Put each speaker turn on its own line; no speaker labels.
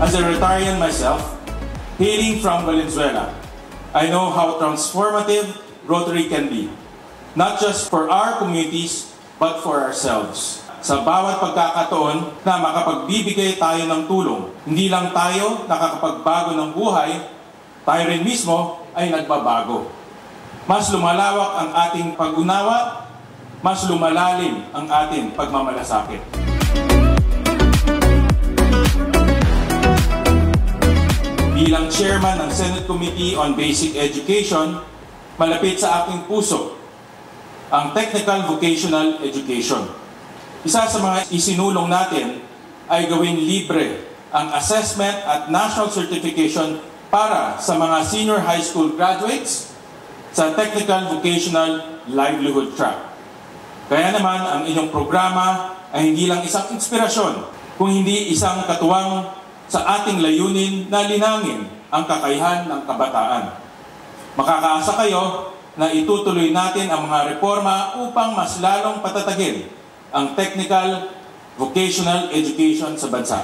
As a Rotarian myself, hailing from Valenzuela, I know how transformative Rotary can be, not just for our communities, but for ourselves. Sa bawat pagkakataon na makapagbibigay tayo ng tulong, hindi lang tayo nakakapagbago ng buhay, tayo rin mismo ay nagbabago. Mas lumalawak ang ating pag-unawa, mas lumalalim ang ating pagmamalasakit. Bilang chairman ng Senate Committee on Basic Education, malapit sa aking puso ang Technical Vocational Education. Isa sa mga isinulong natin ay gawing libre ang assessment at national certification para sa mga senior high school graduates sa Technical Vocational Livelihood Track. Kaya naman ang inyong programa ay hindi lang isang inspirasyon, kung hindi isang katuwang sa ating layunin na linangin ang kakayahan ng kabataan. Makakaasa kayo na itutuloy natin ang mga reforma upang mas lalong patatagin ang technical vocational education sa bansa.